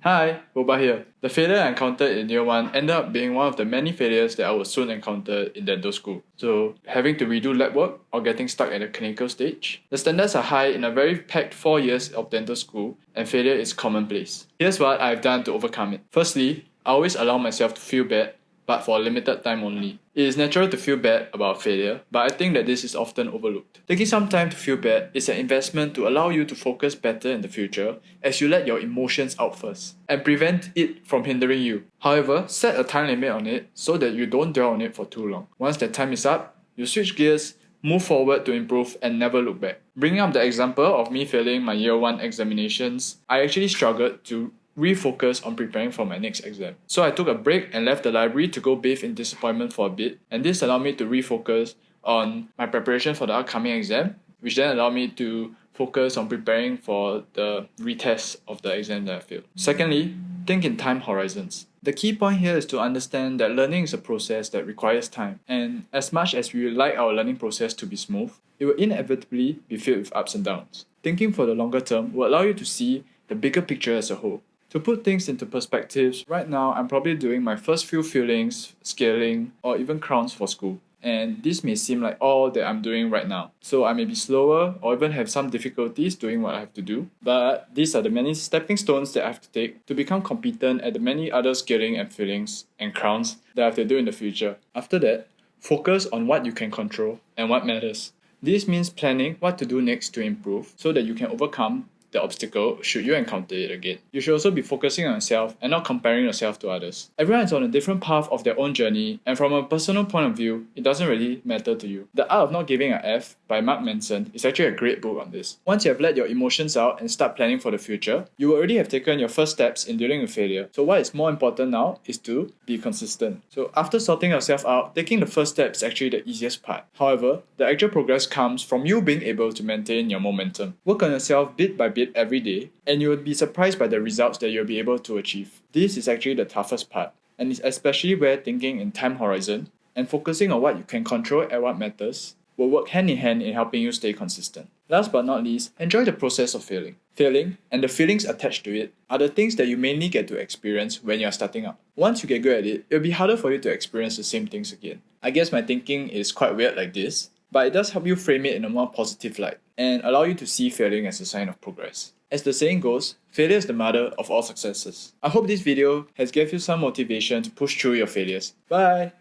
Hi, Boba here. The failure I encountered in year 1 ended up being one of the many failures that I would soon encounter in dental school. So, having to redo lab work or getting stuck at the clinical stage. The standards are high in a very packed 4 years of dental school, and failure is commonplace. Here's what I've done to overcome it. Firstly, I always allow myself to feel bad, but for a limited time only. It is natural to feel bad about failure, but I think that this is often overlooked. Taking some time to feel bad is an investment to allow you to focus better in the future as you let your emotions out first and prevent it from hindering you. However, set a time limit on it so that you don't dwell on it for too long. Once that time is up, you switch gears, move forward to improve and never look back. Bringing up the example of me failing my year 1 examinations, I actually struggled to refocus on preparing for my next exam. So I took a break and left the library to go bathe in disappointment for a bit, and this allowed me to refocus on my preparation for the upcoming exam, which then allowed me to focus on preparing for the retest of the exam that I failed. Secondly, think in time horizons. The key point here is to understand that learning is a process that requires time, and as much as we would like our learning process to be smooth, it will inevitably be filled with ups and downs. Thinking for the longer term will allow you to see the bigger picture as a whole. To put things into perspectives, right now I'm probably doing my first few fillings, scaling, or even crowns for school. And this may seem like all that I'm doing right now. So I may be slower or even have some difficulties doing what I have to do. But these are the many stepping stones that I have to take to become competent at the many other scaling and fillings and crowns that I have to do in the future. After that, focus on what you can control and what matters. This means planning what to do next to improve so that you can overcome the obstacle should you encounter it again. You should also be focusing on yourself and not comparing yourself to others. Everyone is on a different path of their own journey, and from a personal point of view, it doesn't really matter to you. The Art of Not Giving a F by Mark Manson is actually a great book on this. Once you have let your emotions out and start planning for the future, you already have taken your first steps in dealing with failure. So what is more important now is to be consistent. So after sorting yourself out, taking the first step is actually the easiest part. However, the actual progress comes from you being able to maintain your momentum. Work on yourself bit by bit every day, and you will be surprised by the results that you'll be able to achieve. This is actually the toughest part, and it's especially where thinking in time horizon and focusing on what you can control and what matters will work hand in hand in helping you stay consistent. Last but not least, enjoy the process of failing. Failing and the feelings attached to it are the things that you mainly get to experience when you're starting out. Once you get good at it, it'll be harder for you to experience the same things again. I guess my thinking is quite weird like this, but it does help you frame it in a more positive light and allow you to see failing as a sign of progress. As the saying goes, failure is the mother of all successes. I hope this video has given you some motivation to push through your failures. Bye!